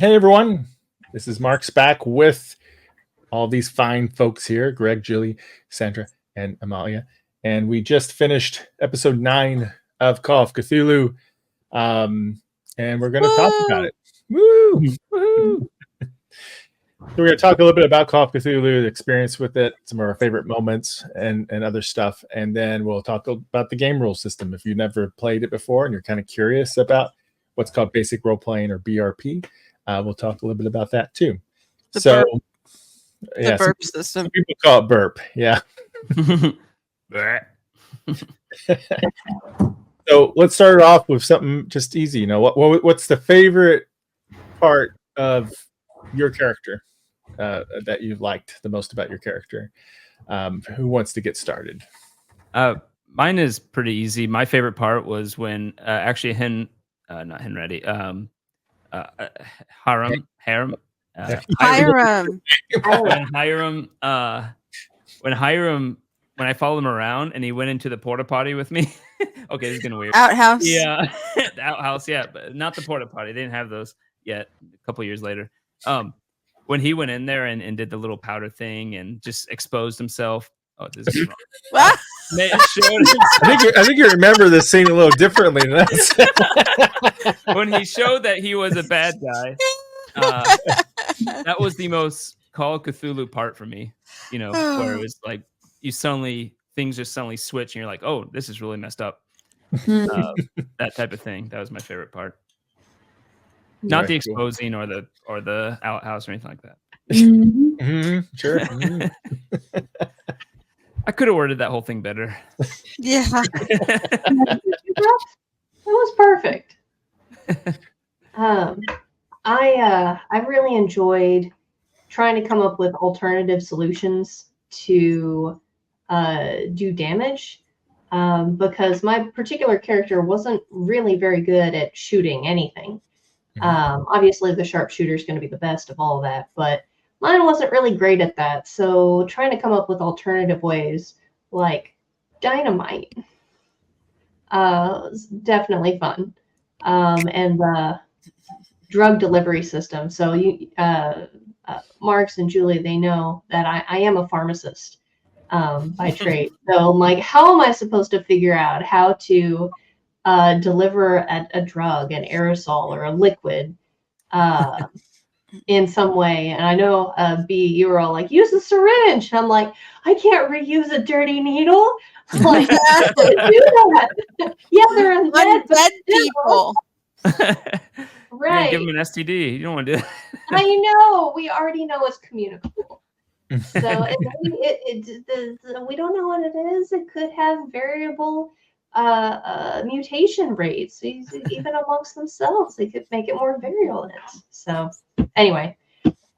Hey everyone, this is Mark's back with all these fine folks here, Greg, Julie, Sandra, and Amalia. And we just finished episode 9 of Call of Cthulhu. And we're going to talk about it. Woo! Woo! So we're going to talk a little bit about Call of Cthulhu, the experience with it, some of our favorite moments, and other stuff. And then we'll talk about the game rule system. If you've never played it before and you're kind of curious about what's called basic role playing or BRP, we'll talk a little bit about that too. The burp system. Some people call it burp. Yeah. So let's start off with something just easy. You know, what's the favorite part of your character that you liked the most about your character? Who wants to get started? Mine is pretty easy. My favorite part was when actually Hiram. When I followed him around and he went into the porta potty with me. Okay, this is getting weird. Outhouse. Yeah, the outhouse. Yeah, but not the porta potty. They didn't have those yet. A couple years later, when he went in there and did the little powder thing and just exposed himself. Oh, this is wrong. I think you remember this scene a little differently than us. When he showed that he was a bad guy, that was the most Call of Cthulhu part for me. You know, where it was like things just suddenly switch, and you're like, "Oh, this is really messed up." That type of thing. That was my favorite part. Not the exposing or the outhouse or anything like that. Sure. I could have worded that whole thing better. Yeah. That was perfect. I really enjoyed trying to come up with alternative solutions to do damage because my particular character wasn't really very good at shooting anything. Obviously, the sharpshooter is going to be the best of all of that, but mine wasn't really great at that. So trying to come up with alternative ways like dynamite was definitely fun. And the drug delivery system. So you, Marks and Julie, they know that I am a pharmacist by trade. So I'm like, how am I supposed to figure out how to deliver a drug, an aerosol or a liquid in some way? And I know, B, you were all like, use the syringe. And I'm like, I can't reuse a dirty needle. I'm like, do that. Yeah, they're undead people. Right. Give them an STD. You don't want to do that. I know. We already know it's communicable. So we don't know what it is. It could have variable mutation rates, even amongst themselves. They could make it more virulent. So anyway,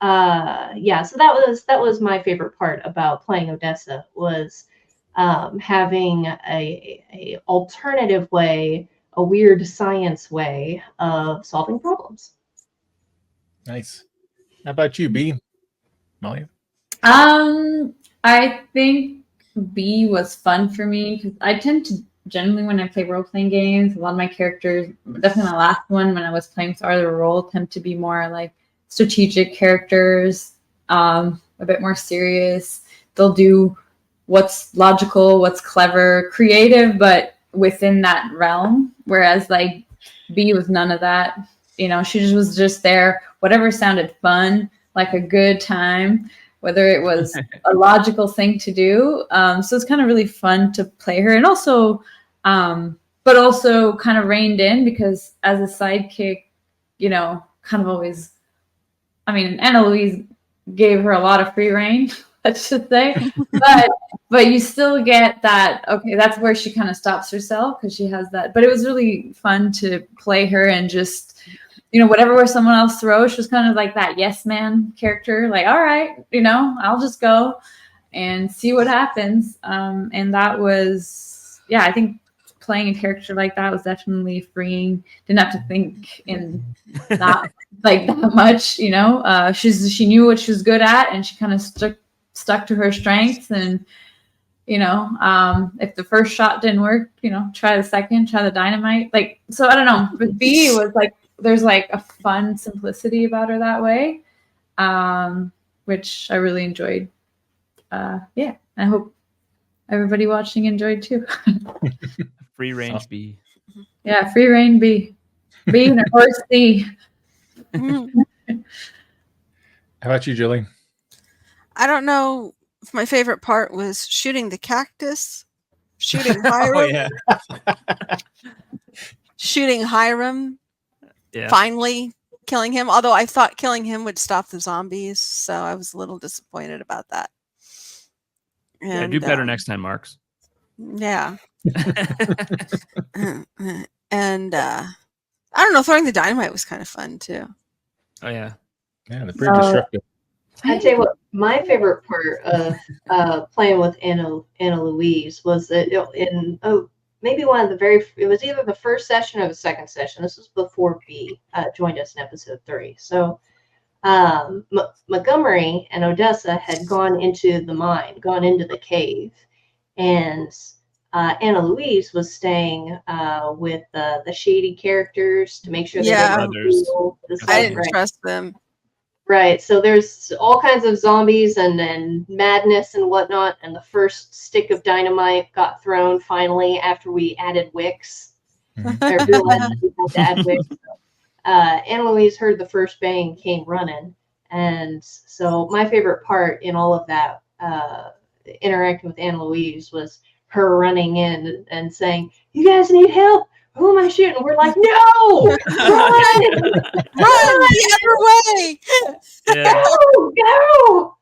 so that was my favorite part about playing Odessa was having a alternative way, a weird science way of solving problems. Nice. How about you, B? Molly? I think B was fun for me because I tend to generally, when I play role-playing games, a lot of my characters, definitely my last one when I was playing Star of the Role, tend to be more like strategic characters, a bit more serious. They'll do what's logical, what's clever, creative, but within that realm. Whereas like B was none of that. You know, she was just there, whatever sounded fun, like a good time, whether it was a logical thing to do. So it's kind of really fun to play her. And also, but also kind of reined in because as a sidekick, you know, kind of always, I mean, Anna Louise gave her a lot of free reign, let's just say. But you still get that, okay, that's where she kind of stops herself because she has that. But it was really fun to play her and just, you know, whatever someone else throws, she was kind of like that yes man character, like, all right, you know, I'll just go and see what happens. And that was, yeah, I think playing a character like that was definitely freeing. Didn't have to think in that like that much, you know. She knew what she was good at, and she kind of stuck to her strengths. And you know, if the first shot didn't work, you know, try the second, try the dynamite. Like, so I don't know. But B was like there's like a fun simplicity about her that way, which I really enjoyed. Yeah, I hope everybody watching enjoyed too. Free range bee. Yeah, free reign bee. Bee and a horse C. How about you, Julie? I don't know if my favorite part was shooting the cactus, shooting Hiram, shooting Hiram, Yeah. finally killing him. Although I thought killing him would stop the zombies, so I was a little disappointed about that. Yeah, do better next time, Marks. Yeah. And I don't know, throwing the dynamite was kind of fun too. Oh yeah. Yeah, they're pretty destructive. I tell you what, my favorite part of playing with Anna Louise was that maybe one of the it was either the first session or the second session. This was before B joined us in episode 3. So Montgomery and Odessa had gone into the mine, gone into the cave, and Anna Louise was staying with the shady characters to make sure they didn't steal the stuff, I didn't right? trust them. Right. So there's all kinds of zombies and madness and whatnot. And the first stick of dynamite got thrown finally after we added wicks. I realized that we had to add wicks. Anna Louise heard the first bang and came running. And so my favorite part in all of that interacting with Anna Louise was her running in and saying, "You guys need help. Who am I shooting?" We're like, "No! Run! Run the other way!" Yeah. Go!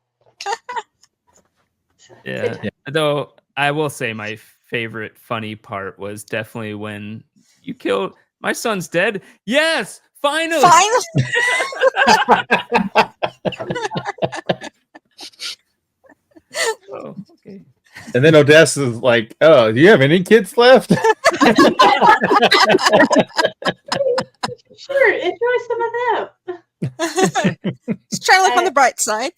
Yeah. Though I will say my favorite funny part was definitely when you killed my son's dead. Yes, finally. Oh, okay. And then Odessa's like, "Oh, do you have any kids left?" Sure, enjoy some of them. Just try to look on the bright side.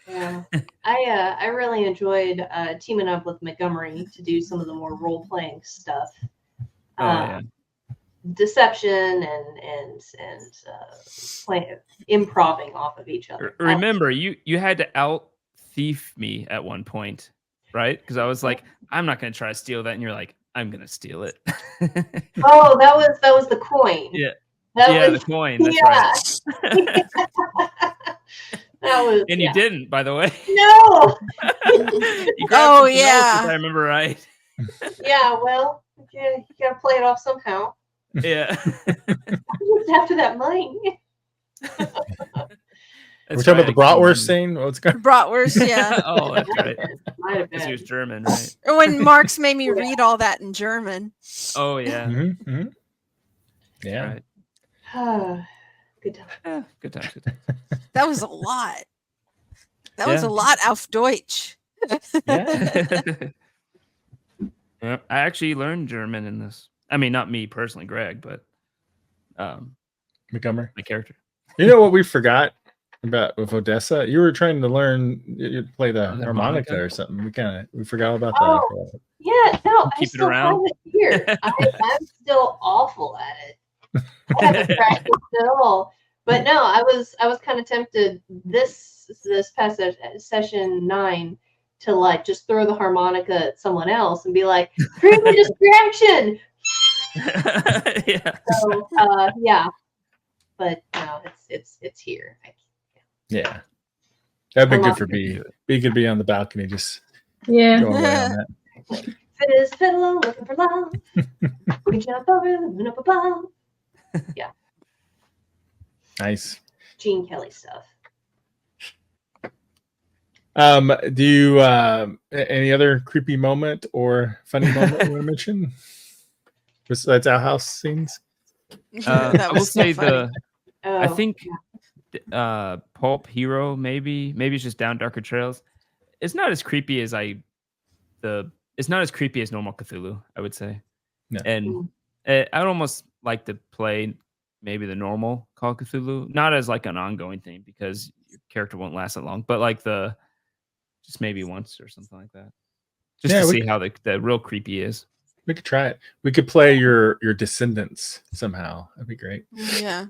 Yeah, I really enjoyed teaming up with Montgomery to do some of the more role playing stuff, deception and improving off of each other. Remember, you had to out thief me at one point, right? Because I was like, I'm not going to try to steal that, and you're like, I'm going to steal it. Oh, that was the coin. Yeah, that was the coin. That's right. That was, and you didn't, by the way. No. You grabbed something else, if I remember right. Yeah, well, you gotta play it off somehow. Yeah. After that money. We're talking about the bratwurst scene. What's going? Bratwurst, yeah. Oh, that's right. Might have Because he been. was German, right? When Marx made me read all that in German. Oh yeah. Mm-hmm. Yeah. Right. Good time. Yeah, good times. That was a lot. That was a lot auf Deutsch. Yeah. Yeah, I actually learned German in this. I mean, not me personally, Greg, but Montgomery, my character. You know what we forgot about with Odessa? You were trying to learn you play the harmonica or something. We forgot all about that. Yeah, no, Keep I still it around. find it weird. I'm still awful at it. I haven't practiced at all. But no, I was kind of tempted this past session 9 to like just throw the harmonica at someone else and be like, create a distraction. Yeah. So yeah. But no, it's here. Yeah. That'd be good for B. B could be on the balcony just going away on that. Fit is fiddle, looking for love. We jump over the moon up above. Yeah. Nice. Gene Kelly stuff. Do you any other creepy moment or funny moment you want to mention besides outhouse scenes? I will say funny. I think Pulp Hero maybe it's just Down Darker Trails. It's not as creepy as it's not as creepy as normal Cthulhu, I would say. No. And I'd almost like to play maybe the normal Call of Cthulhu, not as like an ongoing thing because your character won't last that long, but like just maybe once or something like that. Just to see how the real creepy is. We could try it. We could play your descendants somehow. That'd be great. Yeah.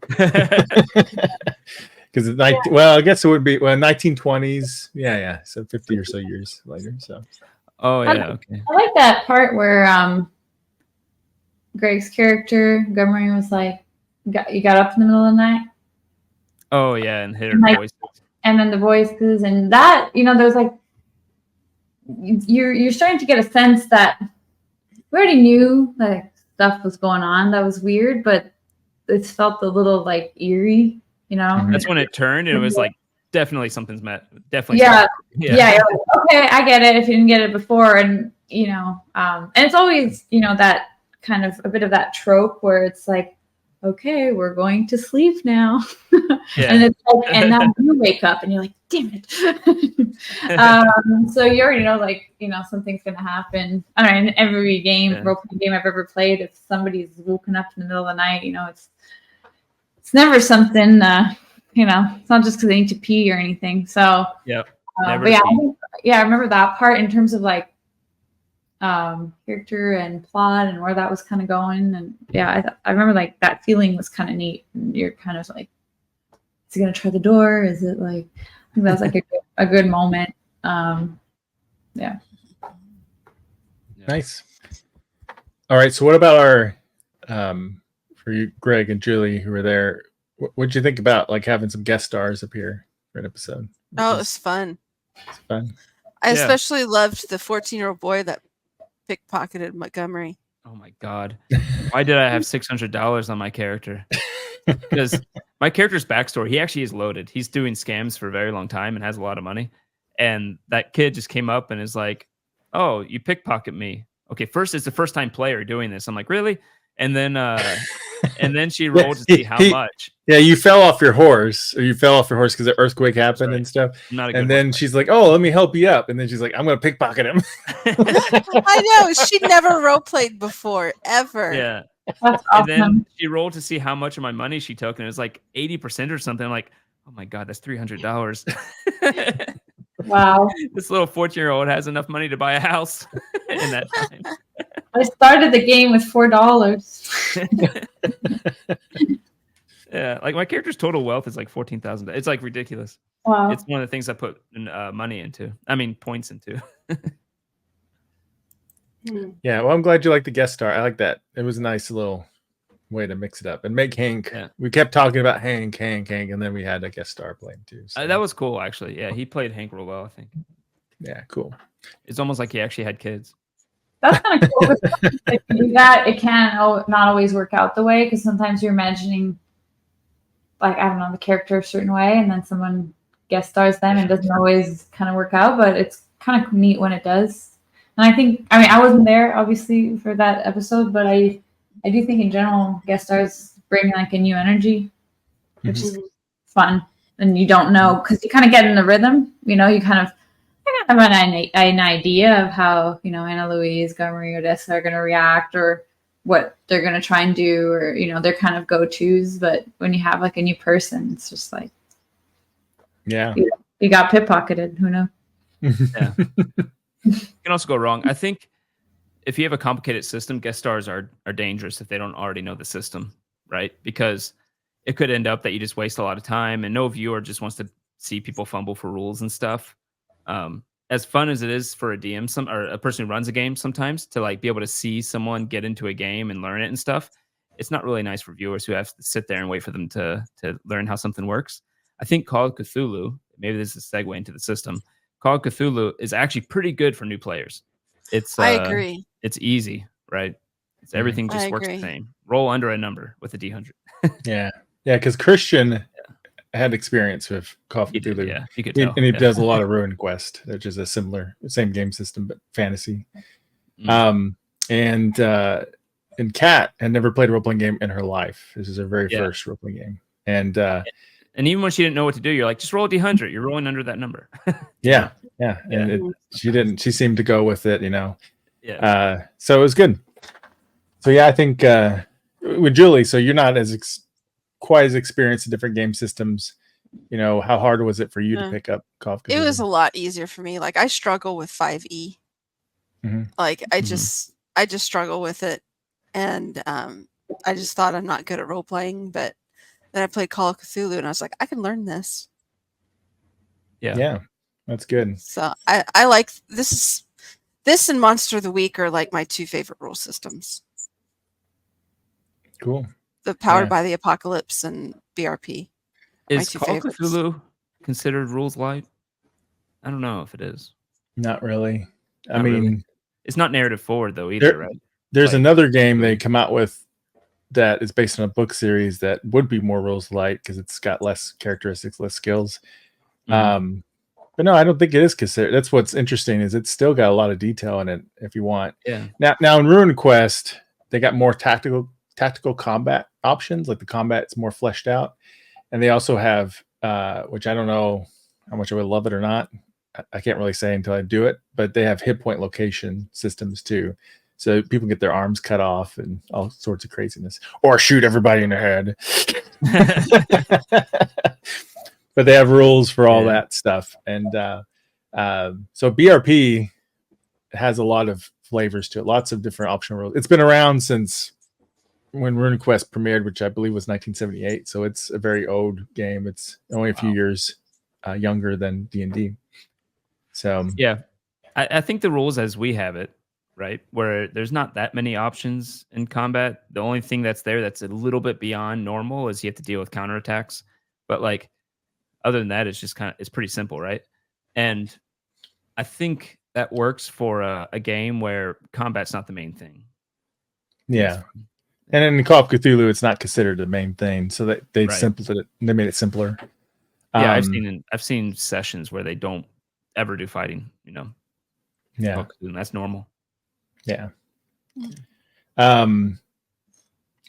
Because well, I guess it would be 1920s. Yeah. So 50 or so years later. So. Oh yeah. Okay. I like that part where Greg's character Gummery was like, you got up in the middle of the night. Oh yeah, and hit her Like, voices. And then the voices and that, there's like you're starting to get a sense that we already knew like stuff was going on that was weird, but it felt a little like eerie, That's when it turned and it was like definitely something's met. Definitely. Yeah. You're like, okay, I get it if you didn't get it before. And and it's always, that kind of a bit of that trope where it's like, okay, we're going to sleep now. Yeah. And it's like, and now you wake up and you're like, damn it. So you already know, like, something's going to happen. I mean, in every game, role-playing game I've ever played, if somebody's woken up in the middle of the night, it's never something, it's not just because they need to pee or anything. So, yep. But yeah, I remember that part in terms of like, character and plot and where that was kind of going, and I remember like that feeling was kind of neat. And you're kind of like, is he gonna try the door? Is it like? I think that was like a good moment. Yeah. Nice. All right. So what about our for you, Greg and Julie, who were there? What'd you think about like having some guest stars appear for an episode? Oh, it was fun. It's fun. I especially loved the 14-year-old boy that pickpocketed Montgomery. Oh my god! Why did I have $600 on my character? Because my character's backstory, he actually is loaded. He's doing scams for a very long time and has a lot of money. And that kid just came up and is like, "Oh, you pickpocket me." Okay, first it's the first time player doing this. I'm like, really? And then she rolled to see how much. Yeah, you fell off your horse, because the earthquake happened and stuff. And then she's like, "Oh, let me help you up." And then she's like, "I'm gonna pickpocket him." I know, she never role played before, ever. Yeah. That's And then awesome. she rolled to see how much of my money she took, and it was like 80% or something. I'm like, oh my god, that's $300. Wow. This little 14-year-old has enough money to buy a house in that time. I started the game with $4. Yeah, like my character's total wealth is like $14,000. It's like ridiculous. Wow. It's one of the things I put money into. I mean, points into. Yeah, well, I'm glad you like the guest star. I like that. It was a nice little way to mix it up and make Hank. Yeah. We kept talking about Hank, and then we had a guest star playing too. So. That was cool, actually. Yeah, he played Hank real well, I think. Yeah, cool. It's almost like he actually had kids. That's kind of cool. If you do that, it can not always work out the way, because sometimes you're imagining, like, I don't know, the character a certain way, and then someone guest stars them and it doesn't always kind of work out, but it's kind of neat when it does. And I wasn't there obviously for that episode, but I do think in general guest stars bring like a new energy, which is fun. And you don't know, because you kind of get in the rhythm, you kind of have an idea of how, Anna Louise, Gomery, Odessa are going to react, or what they're going to try and do, or, their kind of go-tos. But when you have like a new person, it's just like, yeah, you got pickpocketed. Who knows? Yeah. It can also go wrong. I think if you have a complicated system, guest stars are dangerous if they don't already know the system, right? Because it could end up that you just waste a lot of time, and no viewer just wants to see people fumble for rules and stuff. As fun as it is for a DM, or a person who runs a game, sometimes to like be able to see someone get into a game and learn it and stuff, it's not really nice for viewers who have to sit there and wait for them to learn how something works. I think Call of Cthulhu, maybe this is a segue into the system. Call of Cthulhu is actually pretty good for new players. I agree. It's easy, right? It's everything just works the same. Roll under a number with a D100. Yeah, because Christian had experience with Call of Cthulhu. You could tell. And he does a lot of Ruin Quest, which is a same game system but fantasy. And Kat had never played a role playing game in her life. This is her very first role playing game, and even when she didn't know what to do, you're like, just roll a D100. You're rolling under that number. Yeah. And she didn't. She seemed to go with it, Yeah. So it was good. So yeah, I think with Julie, so you're not as quite as experienced in different game systems. How hard was it for you to pick up Call of Cthulhu? It was a lot easier for me. Like, I struggle with 5e. Mm-hmm. Like, I just I just struggle with it, and I just thought I'm not good at role playing. But then I played Call of Cthulhu, and I was like, I can learn this. Yeah, that's good. So I like this. This and Monster of the Week are like my two favorite rule systems. Cool. The Powered Yeah. by the Apocalypse and BRP. My Is two Call of favorites. Cthulhu considered rules light? I don't know if it is. Not really. I Not mean, really. It's not narrative forward though either, right? there's Like- another game they come out with that is based on a book series that would be more rules light because it's got less characteristics, less skills. Mhm. But no, I don't think it is considered. That's what's interesting is it's still got a lot of detail in it if you want. Yeah. Now in Ruin Quest, they got more tactical combat options. Like the combat's more fleshed out, and they also have, which I don't know how much I would love it or not. I can't really say until I do it, but they have hit point location systems too. So people get their arms cut off and all sorts of craziness, or shoot everybody in the head. But they have rules for all that stuff, and so BRP has a lot of flavors to it. Lots of different optional rules. It's been around since when Rune Quest premiered, which I believe was 1978. So it's a very old game. It's only a few years younger than D&D. So Yeah. I think the rules as we have it, right, where there's not that many options in combat. The only thing that's there that's a little bit beyond normal is you have to deal with counterattacks. But like other than that, it's just it's pretty simple, right? And I think that works for a game where combat's not the main thing. yeah. And in Call of Cthulhu, it's not considered the main thing. So they Right. simplified it. They made it simpler. Yeah, I've seen sessions where they don't ever do fighting, Yeah. And that's normal. Yeah. But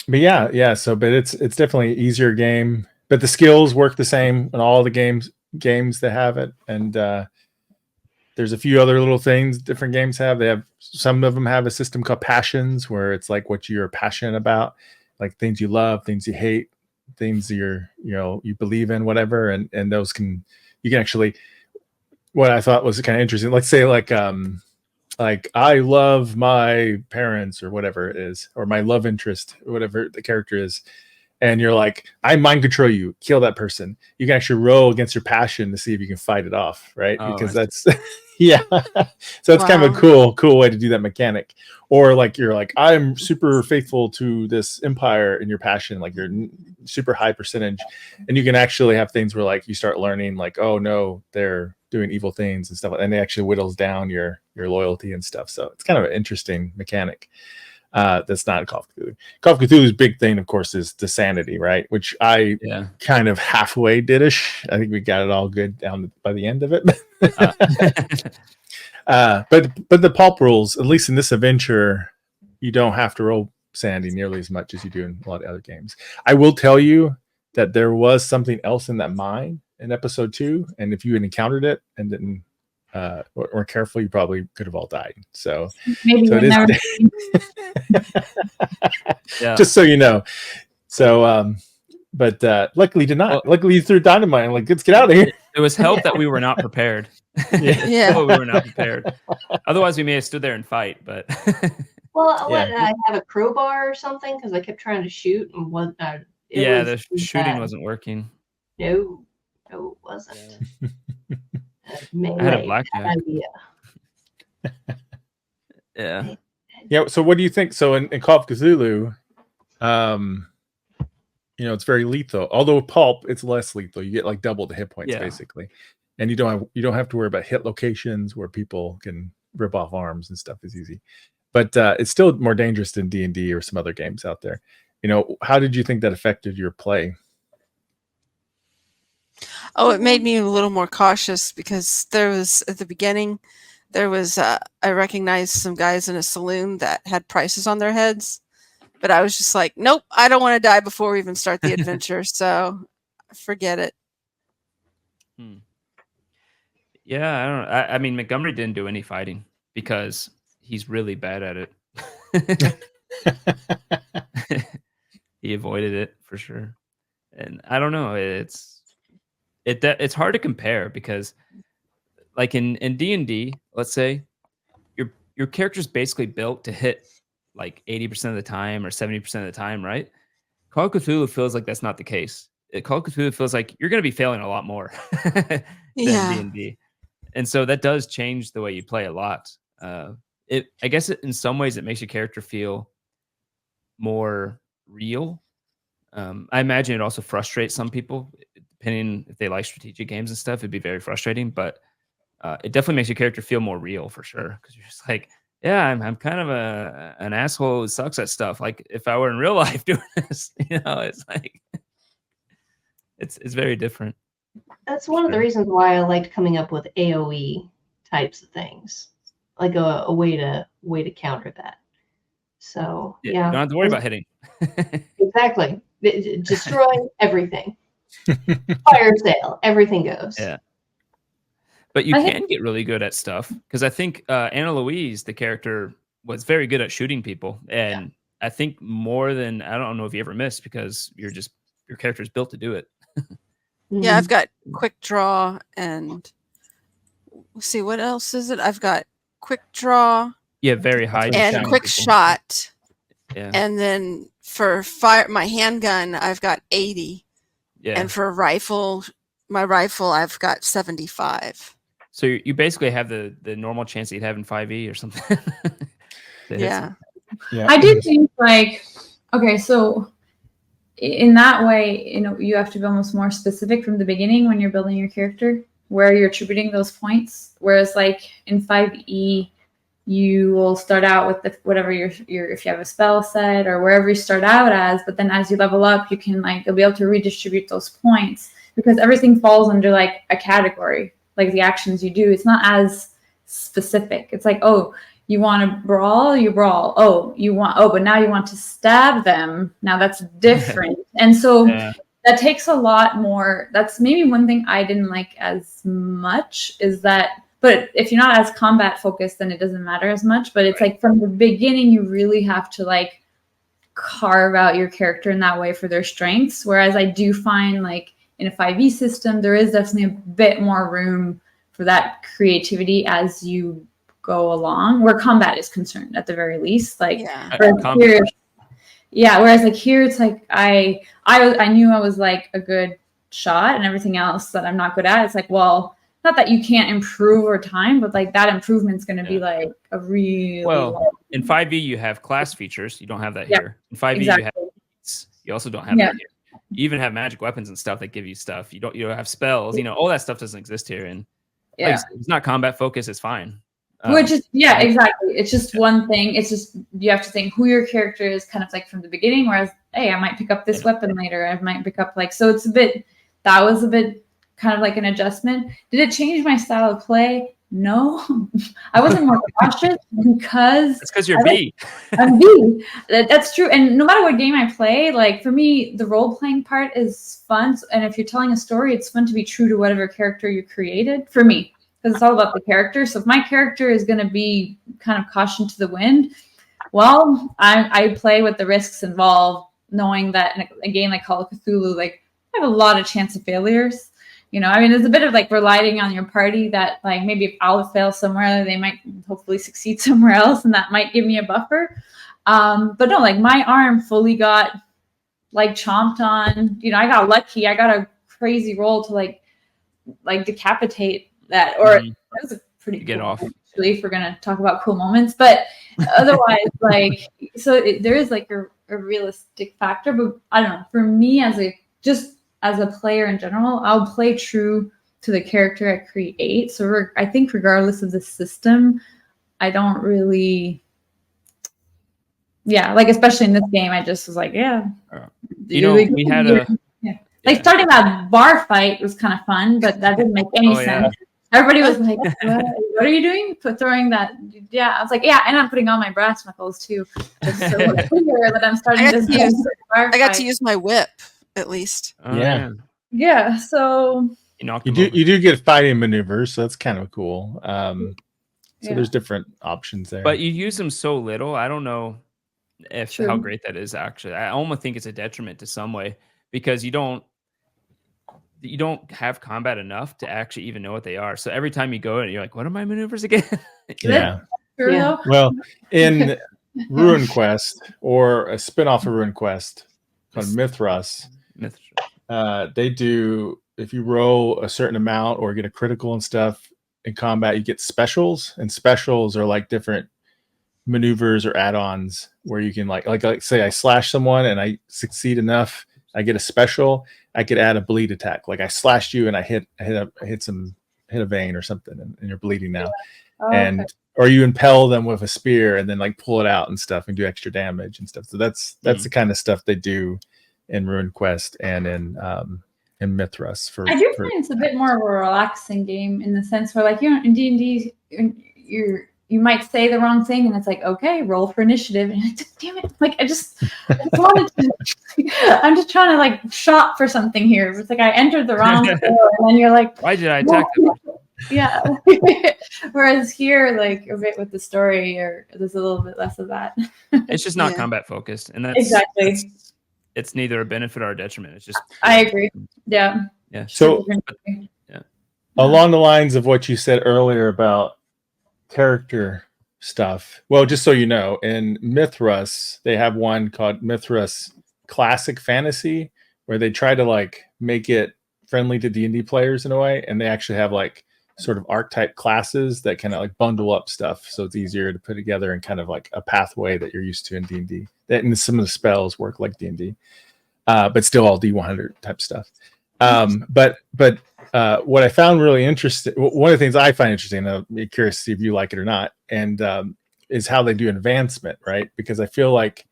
yeah. So, but it's definitely an easier game, but the skills work the same in all the games that have it. And there's a few other little things different games have. They have, some of them have a system called passions, where it's like what you're passionate about, like things you love, things you hate, things you believe in, whatever. And those you can actually, what I thought was kind of interesting. Let's say like I love my parents or whatever it is, or my love interest, whatever the character is. And you're like, I mind control you, kill that person. You can actually roll against your passion to see if you can fight it off, right? Oh, because that's, yeah. So it's kind of a cool way to do that mechanic. Or like, you're like, I'm super faithful to this empire in your passion, like you're super high percentage. And you can actually have things where like you start learning like, oh no, they're doing evil things and stuff. And it actually whittles down your loyalty and stuff. So it's kind of an interesting mechanic. That's not Call of Cthulhu. Call of Cthulhu's big thing, of course, is the sanity, right? Which I kind of halfway did-ish. I think we got it all good down by the end of it. But the pulp rules, at least in this adventure, you don't have to roll sanity nearly as much as you do in a lot of other games. I will tell you that there was something else in that mine in episode 2, and if you had encountered it and didn't weren't careful, you probably could have all died. So maybe so it is just so you know. So but luckily did not. Well, luckily you threw dynamite. I'm like, let's get out of here. It was help that we were not prepared. Yeah. We were not prepared. Otherwise, we may have stood there and fight. But Well, what, I have a crowbar or something because I kept trying to shoot and the shooting wasn't working. No, it wasn't. I had a blackjack. Idea. Yeah. Yeah. So what do you think? So in Call of Cthulhu, it's very lethal. Although pulp, it's less lethal. You get like double the hit points basically, and you don't have to worry about hit locations where people can rip off arms and stuff is easy. But it's still more dangerous than D&D or some other games out there. How did you think that affected your play? Oh, it made me a little more cautious because there was at the beginning, I recognized some guys in a saloon that had prices on their heads, but I was just like, nope, I don't want to die before we even start the adventure. So forget it. Yeah, I don't know. I mean, Montgomery didn't do any fighting because he's really bad at it. He avoided it for sure. And I don't know. It's hard to compare because like in D&D, let's say your character's basically built to hit like 80% of the time or 70% of the time, right? Call of Cthulhu feels like that's not the case. Call of Cthulhu feels like you're going to be failing a lot more than Yeah. D&D. And so that does change the way you play a lot. I guess in some ways it makes your character feel more real. I imagine it also frustrates some people, depending if they like strategic games and stuff. It'd be very frustrating, but it definitely makes your character feel more real for sure. Because you're just like, yeah, I'm kind of an asshole who sucks at stuff. Like if I were in real life doing this, it's like it's very different. That's one of the reasons why I liked coming up with AoE types of things, like a way to counter that. So yeah, You don't have to worry about hitting. Exactly. Destroy everything. Fire sale, everything goes. Yeah. But you can get really good at stuff, because I think Anna Louise, the character, was very good at shooting people, and I think more than, I don't know if you ever missed, because your character is built to do it. Yeah, I've got quick draw, and let's see, what else is it? I've got quick draw. Yeah, very high And quick shot. Yeah. And then for fire, my handgun, I've got 80. Yeah. And for my rifle, I've got 75. So you basically have the normal chance that you'd have in 5e or something. Yeah. I do think like, okay, so in that way, you have to be almost more specific from the beginning when you're building your character, where you're attributing those points. Whereas like in 5e, you will start out with whatever your if you have a spell set or wherever you start out as, but then as you level up, you can you'll be able to redistribute those points, because everything falls under like a category, like the actions you do. It's not as specific. It's like, oh, you want to brawl, you brawl. But now you want to stab them. Now that's different. And so that takes a lot more. That's maybe one thing I didn't like as much, is that, but if you're not as combat focused, then it doesn't matter as much. But it's like from the beginning, you really have to like carve out your character in that way for their strengths. Whereas I do find like in a 5e system, there is definitely a bit more room for that creativity as you go along, where combat is concerned at the very least. Like, whereas like here, it's like I knew I was like a good shot, and everything else that I'm not good at, it's like, well, not that you can't improve over time, but like that improvement's going to be like a real. Well, in 5e you have class features. You don't have that here. In 5e you have. You also don't have that here. You even have magic weapons and stuff that give you stuff. You don't have spells. All that stuff doesn't exist here. And it's not combat focused. It's fine. Which is exactly. It's just one thing. It's just you have to think who your character is kind of like from the beginning. Whereas, hey, I might pick up this weapon later. I might pick up so it's that was a bit kind of like an adjustment. Did it change my style of play? No, I wasn't more cautious because it's because you're B. I'm B. That's true. And no matter what game I play, like for me, the role playing part is fun. And if you're telling a story, it's fun to be true to whatever character you created. For me, because it's all about the character. So if my character is going to be kind of caution to the wind, well, I play with the risks involved, knowing that in a game like Call of Cthulhu, like I have a lot of chance of failures. It's a bit of like relying on your party that like maybe if I'll fail somewhere, they might hopefully succeed somewhere else, and that might give me a buffer. But no, like my arm fully got like chomped on. I got lucky. I got a crazy roll to like decapitate that, or that was a pretty get cool off. Actually, if we're gonna talk about cool moments, but otherwise, like there is like a realistic factor. But I don't know. For me, as a player in general, I'll play true to the character I create. So I think regardless of the system, I don't really, like especially in this game, I just was like, we had like starting that bar fight was kind of fun, but that didn't make any sense. Everybody was like, what are you doing? Throwing that? Yeah, I was like, and I'm putting on my brass knuckles too, just so it's clear that I'm starting I got to use my whip. At least. So you do get fighting maneuvers, so that's kind of cool. So there's different options there. But you use them so little. I don't know how great that is actually. I almost think it's a detriment to some way, because you don't have combat enough to actually even know what they are. So every time you go in, you're like, what are my maneuvers again? True, Yeah. though? Well, in Ruin Quest or a spin-off of Ruin Quest called Mythos, Myth. they do, if you roll a certain amount or get a critical and stuff in combat, you get specials, and specials are like different maneuvers or add-ons where you can like say I slash someone and I succeed enough, I get a special. I could add a bleed attack. Like I slashed you and I hit a vein or something, and you're bleeding now. Oh, And okay. or you impel them with a spear and then like pull it out and stuff and do extra damage and stuff. So that's the kind of stuff they do in Ruin Quest and in Mythos. I do find it's a bit more of a relaxing game in the sense where, like, you know, in D&D, you might say the wrong thing and it's like, okay, roll for initiative, and you're like, damn it, like I just wanted to. I'm just trying to like shop for something here. It's like I entered the wrong store, and then you're like, Why did I attack them? yeah. Whereas here, like a bit with the story, or there's a little bit less of that. It's just not Yeah. combat focused, and that's Exactly. it's neither a benefit or a detriment. It's just I agree. Yeah. Yeah. So along the lines of what you said earlier about character stuff, well, just so you know, in Mythos, they have one called Mythos Classic Fantasy, where they try to like make it friendly to D&D players in a way, and they actually have like sort of archetype classes that kind of like bundle up stuff, so it's easier to put together in kind of like a pathway that you're used to in D&D. That, and some of the spells work like D&D, but still all D100 type stuff. But what I found really interesting, one of the things I find interesting, I'll be curious to see if you like it or not, and is how they do advancement, right? Because I feel like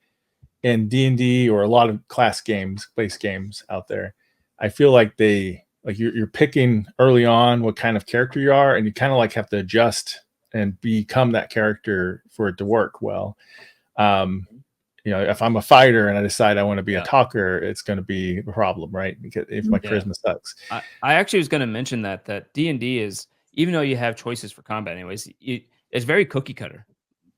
in D&D or a lot of class games, place games out there, I feel like you're picking early on what kind of character you are, and you kind of like have to adjust and become that character for it to work well. You know, if I'm a fighter and I decide I want to be a talker, it's going to be a problem, right? Because if my charisma sucks. I actually was going to mention that D&D is, even though you have choices for combat anyways, it's very cookie cutter.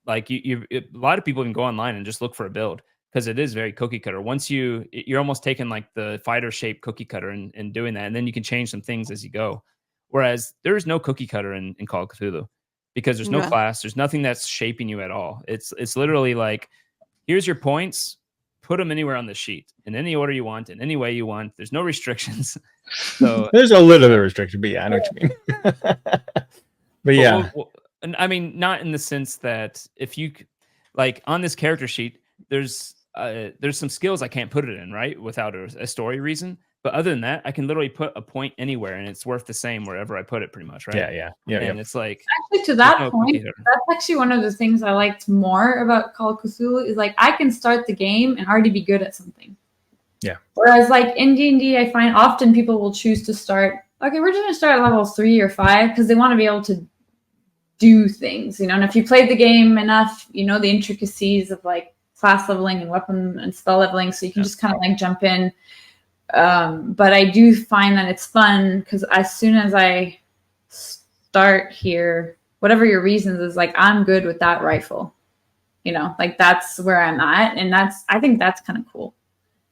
Like a lot of people can go online and just look for a build, because it is very cookie cutter. Once you're almost taking like the fighter shaped cookie cutter and doing that, and then you can change some things as you go. Whereas there is no cookie cutter in Call of Cthulhu, because there's no class, there's nothing that's shaping you at all. It's literally like, here's your points, put them anywhere on the sheet in any order you want, in any way you want. There's no restrictions. So there's a little bit of restriction, but yeah, I know what you mean. But yeah, and I mean, not in the sense that if you like on this character sheet, there's some skills I can't put it in, right, without a story reason. But other than that, I can literally put a point anywhere, and it's worth the same wherever I put it, pretty much, right? Yeah. And it's like, actually, to that point, that's actually one of the things I liked more about Call of Cthulhu is like I can start the game and already be good at something. Yeah. Whereas like in D&D, I find often people will choose to start, okay, we're just going to start at level 3 or 5 because they want to be able to do things, you know. And if you played the game enough, you know the intricacies of like class leveling and weapon and spell leveling, so you can just kind of like jump in. But I do find that it's fun because as soon as I start here, whatever your reasons is, like I'm good with that rifle, you know, like that's where I'm at, and I think that's kind of cool.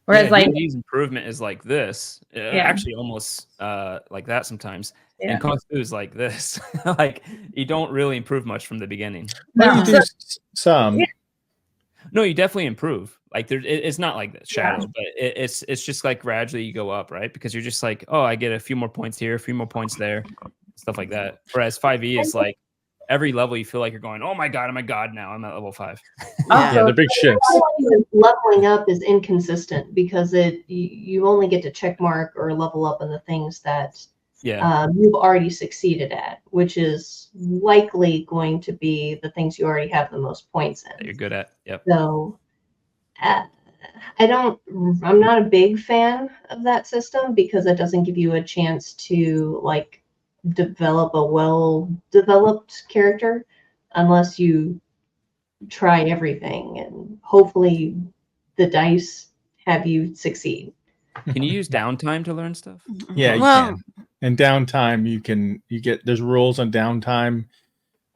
Whereas like D&D's improvement is like this, actually almost like that sometimes. And Call of Cthulhu is like this, like you don't really improve much from the beginning. No, you do some. Yeah. No, you definitely improve. Like it's not like that shadow, but it's just like gradually you go up, right? Because you're just like, oh, I get a few more points here, a few more points there, stuff like that. Whereas 5e is like every level you feel like you're going, oh my god, now I'm at level 5. Yeah, the big shifts. Leveling up is inconsistent because you only get to check mark or level up on the things that you've already succeeded at, which is likely going to be the things you already have the most points in. That you're good at. Yep. So I'm not a big fan of that system because it doesn't give you a chance to like develop a well-developed character unless you try everything, and hopefully the dice have you succeed. Can you use downtime to learn stuff? Yeah, you can. And downtime, there's rules on downtime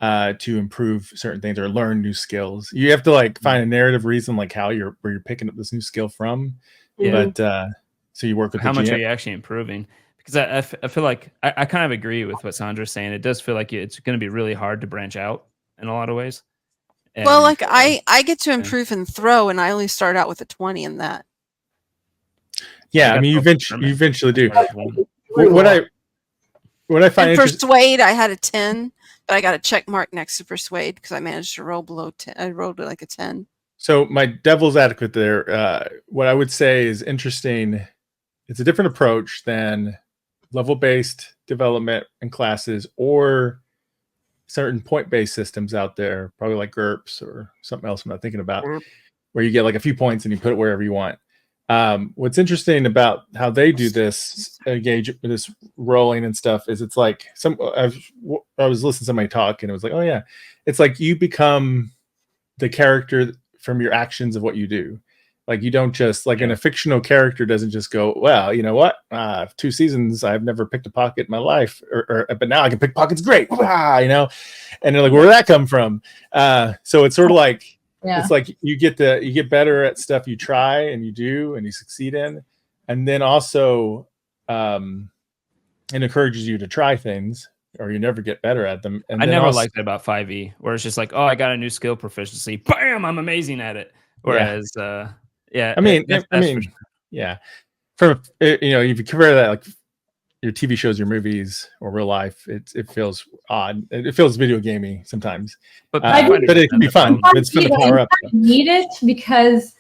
to improve certain things or learn new skills. You have to like find a narrative reason, like where you're picking up this new skill from. Yeah. But so you work with how the much GM. are you actually improving? Because I feel like I kind of agree with what Sandra's saying. It does feel like it's going to be really hard to branch out in a lot of ways. Well, like And, I get to improve and throw, and I only start out with a 20 in that. Yeah, I I mean, you got eventually do. started with one. What I find And interesting. persuade, I had a 10, but I got a check mark next to persuade because I managed to roll below 10. I rolled like a 10. So my devil's advocate there. What I would say is interesting. It's a different approach than level-based development and classes, or certain point-based systems out there, probably like GURPS or something else I'm not thinking about, where you get like a few points and you put it wherever you want. What's interesting about how they do this this rolling and stuff is it's like I was listening to somebody talk and it was like, oh yeah, it's like you become the character from your actions of what you do. Like you don't just like in a fictional character doesn't just go, well, you know what? 2 seasons I've never picked a pocket in my life, but now I can pick pockets. Great, you know. And they're like, where did that come from? So it's sort of like it's like you get better at stuff you try and you do and you succeed in, and then also it encourages you to try things or you never get better at them. And I then never also, liked that about 5e, where it's just like, oh, I got a new skill proficiency, bam, I'm amazing at it. Whereas, I mean, yeah. From you know, if you compare that like your TV shows, your movies, or real life, it feels odd. It feels video gamey sometimes, but it can be fun. It's fun to power up. You need it because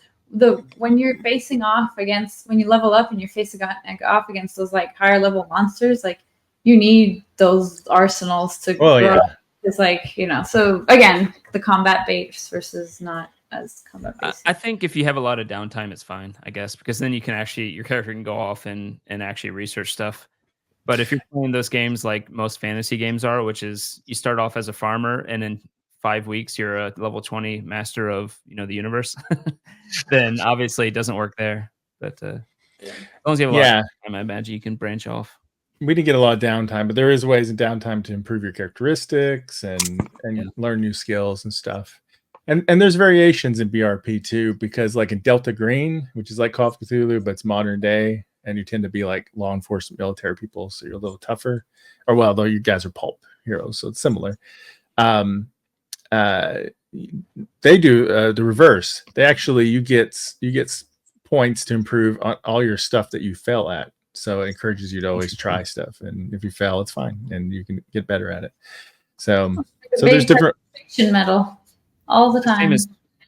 when you're facing off against, when you level up and you're facing off against those like higher level monsters, like you need those arsenals to grow. Yeah. It's like, you know, so again, the combat base versus not as combat based. I think if you have a lot of downtime, it's fine, I guess, because then you can actually, your character can go off and actually research stuff. But if you're playing those games like most fantasy games are, which is you start off as a farmer and in 5 weeks you're a level 20 master of, you know, the universe, then obviously it doesn't work there. But as long as you have a lot of time, I imagine you can branch off. We didn't get a lot of downtime, but there is ways in downtime to improve your characteristics and learn new skills and stuff. And there's variations in BRP too, because like in Delta Green, which is like Call of Cthulhu, but it's modern day, and you tend to be like law enforcement military people, so you're a little tougher. Or well, though you guys are pulp heroes, so it's similar. They do the reverse. They actually you get points to improve on all your stuff that you fail at. So it encourages you to always try stuff, and if you fail, it's fine, and you can get better at it. So there's different medal all the time.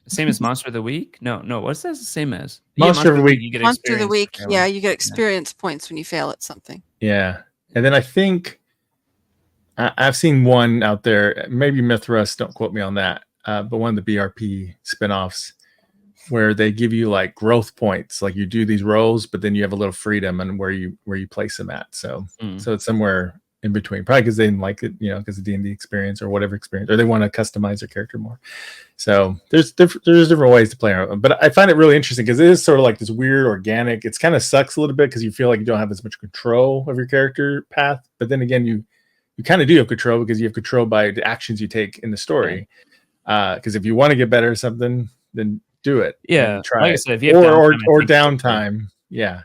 Same as Monster of the Week? No. What's that the same as? Monster of the Week. You get Monster of the Week. failing. Yeah, you get experience points when you fail at something. Yeah, and then I think I've seen one out there, maybe Mythos. Don't quote me on that. But one of the BRP spinoffs where they give you like growth points, like you do these rolls, but then you have a little freedom and where you place them at. So it's somewhere in between, probably because they didn't like it, you know, because of D&D experience or whatever experience, or they want to customize their character more. So there's different ways to play around. But I find it really interesting because it is sort of like this weird organic. It's kind of sucks a little bit because you feel like you don't have as much control of your character path. But then again, you kind of do have control because you have control by the actions you take in the story. Because if you want to get better at something, then do it. Yeah, try like it. I said, if you have or downtime. Yeah.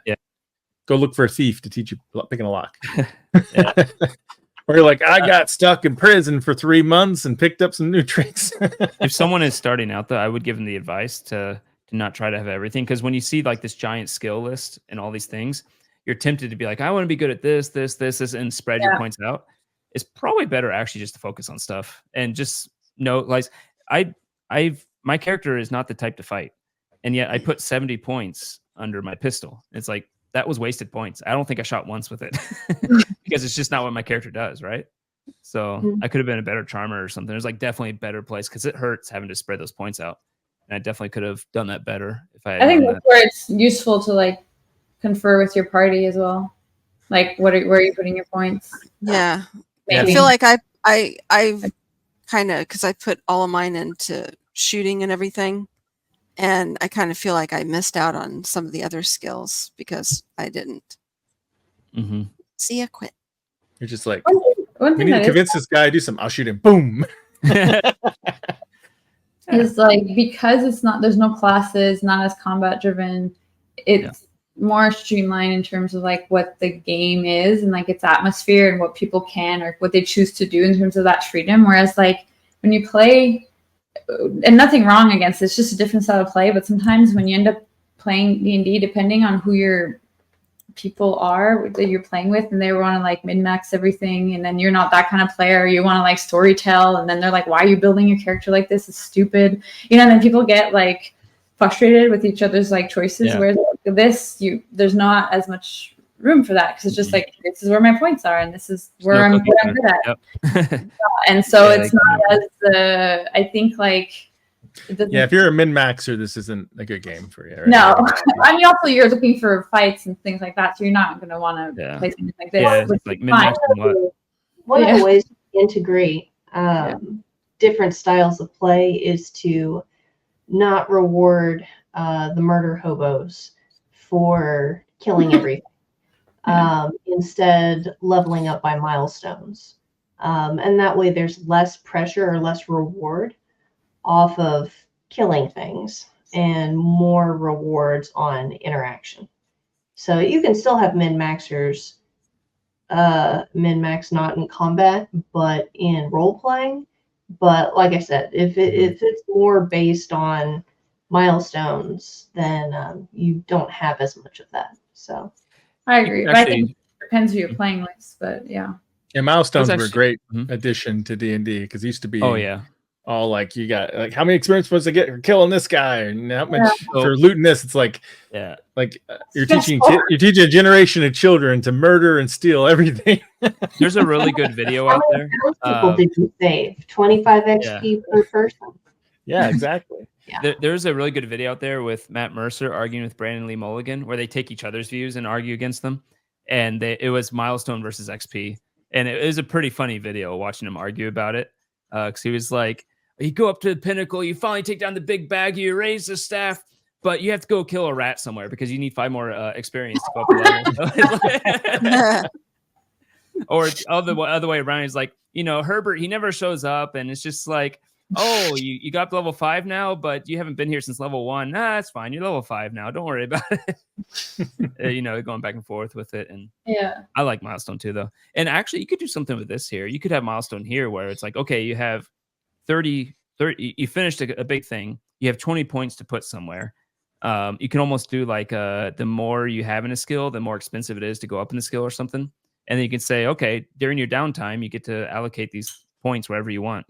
Go look for a thief to teach you picking a lock. Or you're like, I got stuck in prison for 3 months and picked up some new tricks. If someone is starting out, though, I would give them the advice to not try to have everything, because when you see like this giant skill list and all these things, you're tempted to be like, I want to be good at this, and spread your points out. It's probably better actually just to focus on stuff and just know, like, my character is not the type to fight, and yet I put 70 points under my pistol. It's like, that was wasted points. I don't think I shot once with it because it's just not what my character does, right? So I could have been a better charmer or something. There's like definitely a better place because it hurts having to spread those points out. And I definitely could have done that better if I think that's where it's useful to like confer with your party as well. Like, where are you putting your points? Yeah. Maybe. I feel like I've kind of, because I put all of mine into shooting and everything. And I kind of feel like I missed out on some of the other skills because I didn't. See ya, quit. You're just like, one we need to convince this guy to do something. I'll shoot him. Boom. It's like, because there's no classes, not as combat driven. It's more streamlined in terms of like what the game is and like its atmosphere and what people can or what they choose to do in terms of that freedom. Whereas like when you play, and nothing wrong against it, it's just a different style of play. But sometimes when you end up playing D&D, depending on who your people are that you're playing with, and they want to like min-max everything, and then you're not that kind of player, you want to like story tell, and then they're like, why are you building your character like this? It's stupid, and then people get like frustrated with each other's like choices, whereas like, there's not as much room for that, because it's just like, this is where my points are, and this is where I'm good at. Yep. And so it's not as I think like if you're a min-maxer, this isn't a good game for you, right? No. I mean, also you're looking for fights and things like that, so you're not going to want to play something like this. Yeah, it's like min-max one of the ways to integrate different styles of play is to not reward the murder hobos for killing everything. Instead, leveling up by milestones. And that way there's less pressure or less reward off of killing things and more rewards on interaction. So you can still have min-maxers min-max not in combat, but in role-playing. But like I said, if it's more based on milestones, then you don't have as much of that. So I agree. But I think it depends who you're playing with, but yeah. Yeah, milestones were a great addition to D&D, because it used to be all like, you got like, how many experience points to get for killing this guy, and how much for looting this. It's like you're teaching a generation of children to murder and steal everything. There's a really good video out there. People did you save 25 XP per person? Yeah, exactly. There's a really good video out there with Matt Mercer arguing with Brandon Lee Mulligan, where they take each other's views and argue against them, and it was milestone versus XP, and it was a pretty funny video watching him argue about it, because he was like, you go up to the pinnacle, you finally take down the big bag, you raise the staff, but you have to go kill a rat somewhere because you need 5 more experience to go up the level. Or other way around, he's like, Herbert, he never shows up, and it's just like, oh, you got up to level 5 now, but you haven't been here since level 1. Nah, that's fine. You're level 5 now. Don't worry about it. Going back and forth with it. And I like milestone too, though. And actually, you could do something with this here. You could have milestone here where it's like, okay, you have 30, you finished a big thing. You have 20 points to put somewhere. You can almost do like the more you have in a skill, the more expensive it is to go up in the skill or something. And then you can say, okay, during your downtime, you get to allocate these points wherever you want,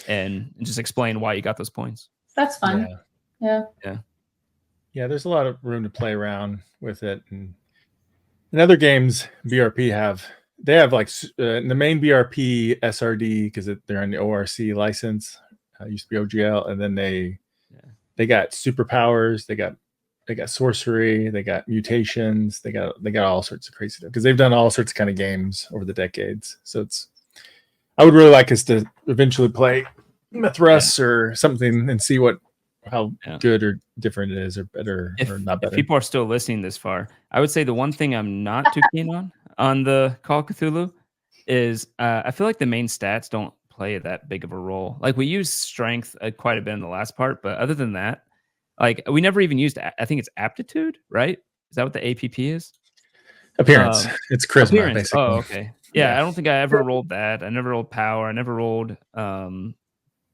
and just explain why you got those points. That's fun. Yeah. There's a lot of room to play around with it. And in other games, BRP have like the main BRP SRD, because they're on the ORC license. Used to be OGL, and then they got superpowers, they got sorcery, they got mutations, they got all sorts of crazy stuff, because they've done all sorts of kind of games over the decades. So I would really like us to eventually play Mythos or something and see how good or different it is, or better or not better. If people are still listening this far, I would say the one thing I'm not too keen on the Call of Cthulhu is I feel like the main stats don't play that big of a role. Like, we use strength quite a bit in the last part, but other than that, like, we never even used, I think it's aptitude, right? Is that what the APP is? Appearance. It's charisma, basically. Oh, okay. Yeah, I don't think I ever rolled that. I never rolled power. I never rolled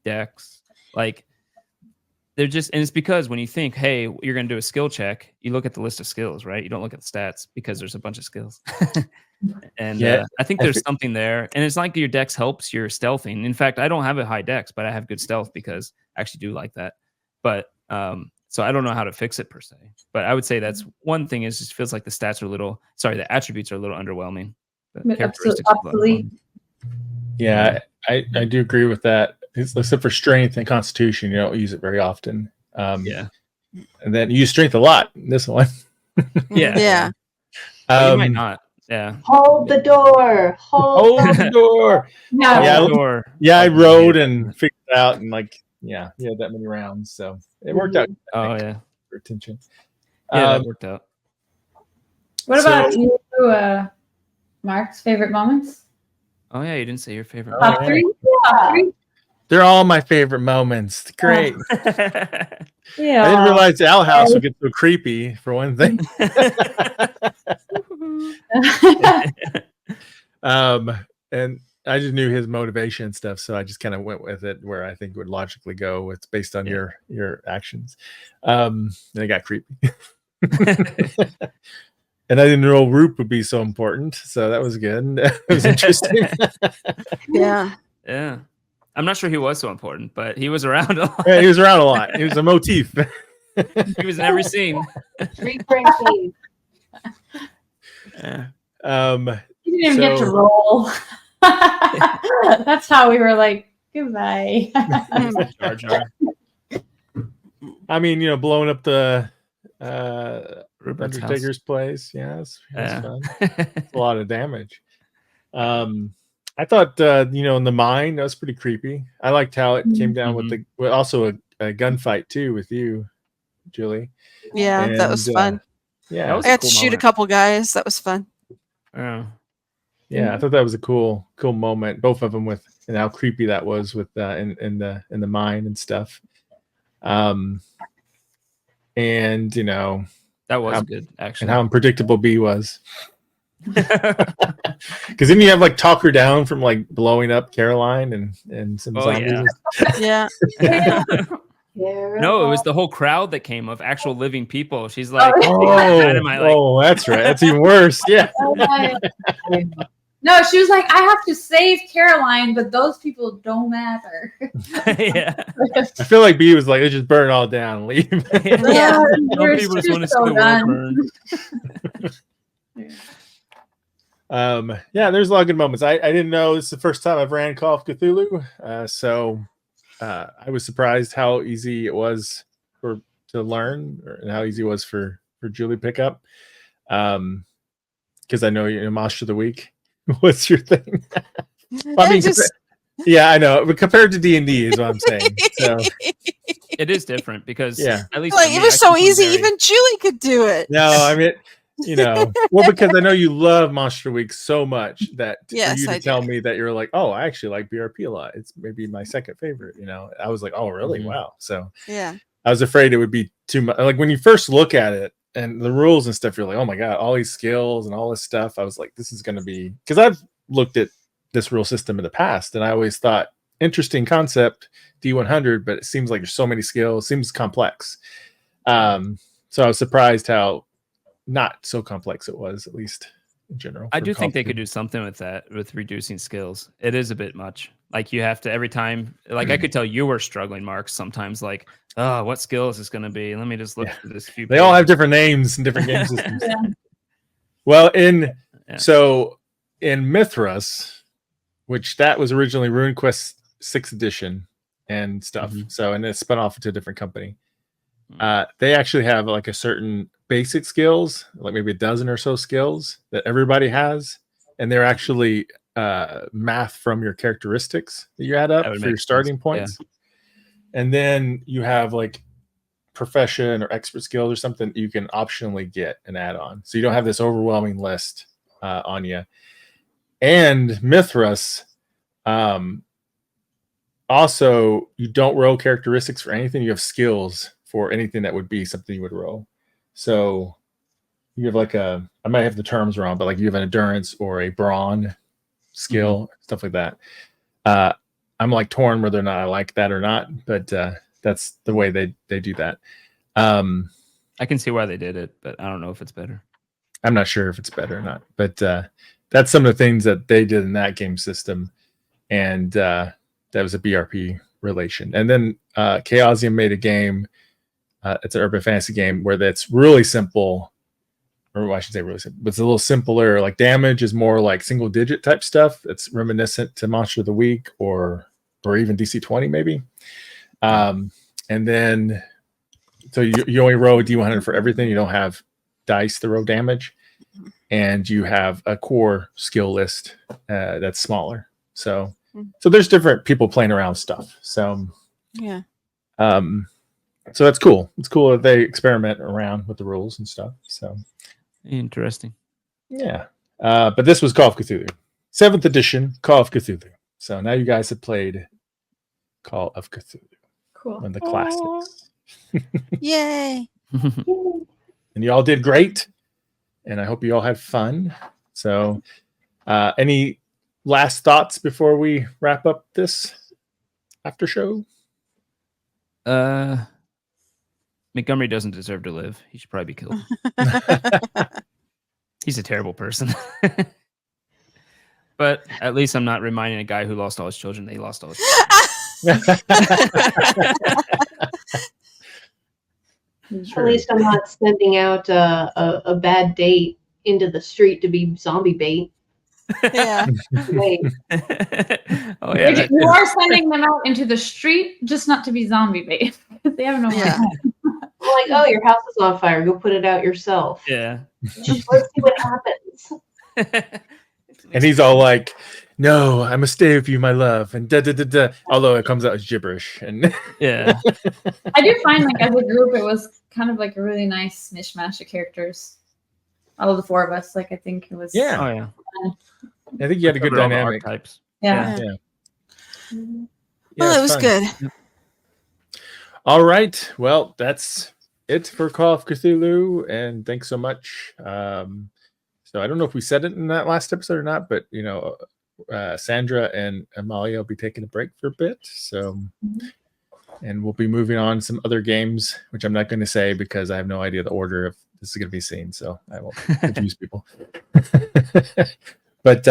dex. Like, they're just, and it's because when you think, hey, you're going to do a skill check, you look at the list of skills, right? You don't look at the stats, because there's a bunch of skills. And I think there's something there. And it's like your dex helps your stealthing. In fact, I don't have a high dex, but I have good stealth because I actually do like that. But so I don't know how to fix it per se. But I would say that's one thing, is just feels like the stats are the attributes are a little underwhelming. Absolutely. Yeah, I do agree with that. Except for strength and constitution, you don't use it very often. And then you use strength a lot in this one. Yeah. You might not. Yeah. Hold the door. Hold the door. I rode and figured it out, and you had that many rounds, so it worked out. For attention. That worked out. What about you, Mark's favorite moments? Oh yeah, you didn't say your favorite. Top 3? Yeah. They're all my favorite moments. Great. Yeah. I didn't realize the Owl House would get so creepy, for one thing. And knew his motivation and stuff, so I just kind of went with it where I think it would logically go. It's based on your actions. And it got creepy. And I didn't know Roop would be so important, so that was good. It was interesting. Yeah. Yeah. I'm not sure he was so important, but he was around a lot. Yeah, he was around a lot. He was a motif. He was in every scene. Recurring theme. Yeah. You didn't even get to roll. That's how we were like, goodbye. Jar Jar. I mean, blowing up the Rupert's house. Undertaker's place. Yeah, it was fun. It's a lot of damage. I thought, in the mine, that was pretty creepy. I liked how it came down with also a gunfight too with you, Julie. Yeah, that was fun. Yeah, That was I a got cool to shoot moment. a couple guys. That was fun. Oh. yeah. I thought that was a cool moment. Both of them with and how creepy that was with in the mine and stuff. And That was how- good, actually. and how unpredictable B was. Because then you have like talk her down from like blowing up Caroline and some zombies. Yeah. No, it was the whole crowd that came of actual living people. She's like, dynamite, like, That's right. That's even worse. Yeah. No, she was like, I have to save Caroline, but those people don't matter. yeah. I feel like B was like, let's just burn it all down and leave. Yeah. Some people just want to see the world burn. There's a lot of good moments. I didn't know this is the first time I've ran Call of Cthulhu, so I was surprised how easy it was to learn, and how easy it was for Julie to pick up. Because I know Monster of the Week. What's your thing? I mean, yeah, I know, but compared to D&D is what I'm saying. So It is different because at least like for it me, was I so come from easy, very- even Julie could do it. no, I mean, well, because I know you love Monster Week so much that for you to tell me that you're like, oh, I actually like BRP a lot. It's maybe my second favorite. I was like, oh, really? Wow. So yeah, I was afraid it would be too much. Like when you first look at it and the rules and stuff, you're like, oh my god, all these skills and all this stuff. I was like, this is going to be, because I've looked at this rule system in the past, and I always thought interesting concept D100, but it seems like there's so many skills, seems complex. So I was surprised how not so complex it was, at least in general. I do think they could do something with that, with reducing skills. It is a bit much. Like you have to every time, like I could tell you were struggling, Mark, sometimes like, oh, what skill is this going to be? Let me just look for this few. They all have different names and different game systems. Well, so in Mythos, which that was originally RuneQuest 6th edition and stuff. So, and it spun off into a different company. They actually have like a certain basic skills, like maybe a dozen or so skills that everybody has, and they're actually math from your characteristics that you add up for your starting points. And then you have like profession or expert skills or something you can optionally get and add on, so you don't have this overwhelming list on you. And Mythos, also you don't roll characteristics for anything. You have skills for anything that would be something you would roll. So you have like I might have the terms wrong, but like you have an endurance or a brawn skill, stuff like that. I'm like torn whether or not I like that or not, but that's the way they do that. I can see why they did it, but I don't know if it's better. I'm not sure if it's better or not, but that's some of the things that they did in that game system. And that was a BRP relation. And then Chaosium made a game. It's an urban fantasy game where that's really simple, or I should say really simple, but it's a little simpler. Like damage is more like single digit type stuff. It's reminiscent to Monster of the Week or even DC 20 maybe. And then so you only roll a D100 for everything. You don't have dice to roll damage, and you have a core skill list that's smaller. So there's different people playing around with stuff. So yeah. So that's cool. It's cool that they experiment around with the rules and stuff. So interesting. Yeah. But this was Call of Cthulhu, 7th edition Call of Cthulhu. So now you guys have played Call of Cthulhu. Cool. One of the classics. Yay. And you all did great. And I hope you all had fun. So any last thoughts before we wrap up this after show? Montgomery doesn't deserve to live. He should probably be killed. He's a terrible person. But at least I'm not reminding a guy who lost all his children that he lost all his children. At least I'm not sending out a bad date into the street to be zombie bait. Yeah. Wait. Oh yeah. that You too. are sending them out into the street, just not to be zombie bait. They have no Yeah. idea. I'm like, oh, your house is on fire. Go put it out yourself. Yeah. Let's see what happens. And he's all like, "No, I must stay with you, my love." And da da da da. Although it comes out as gibberish. And Yeah. I do find like as a group, it was kind of like a really nice mishmash of characters. All of the four of us, like I think it was. Yeah. Oh yeah. I think you had a good Covered all the dynamic. archetypes. Yeah. Yeah. Well, Yeah, it was fun. good. All right. Well, that's it for Call of Cthulhu, and thanks so much. So I don't know if we said it in that last episode or not, but Sandra and Amalia will be taking a break for a bit. So, and we'll be moving on to some other games, which I'm not going to say because I have no idea the order of this is going to be seen, so I won't confuse people. But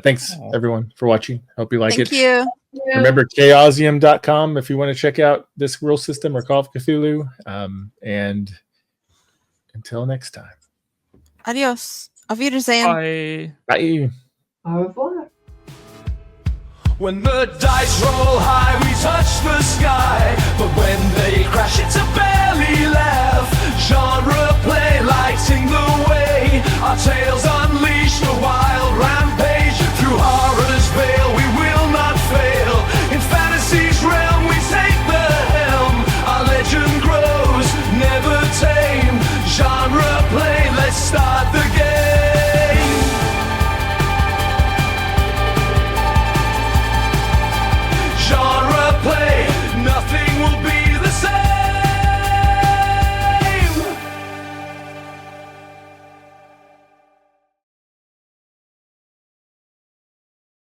thanks everyone for watching. Hope you like Thank it. you. Remember chaosium.com if you want to check out this rule system or Call of Cthulhu. And until next time. Adios. Auf Wiedersehen. Bye. Bye. Au revoir. When the dice roll high, we touch the sky. But when they crash, it's a barely laugh.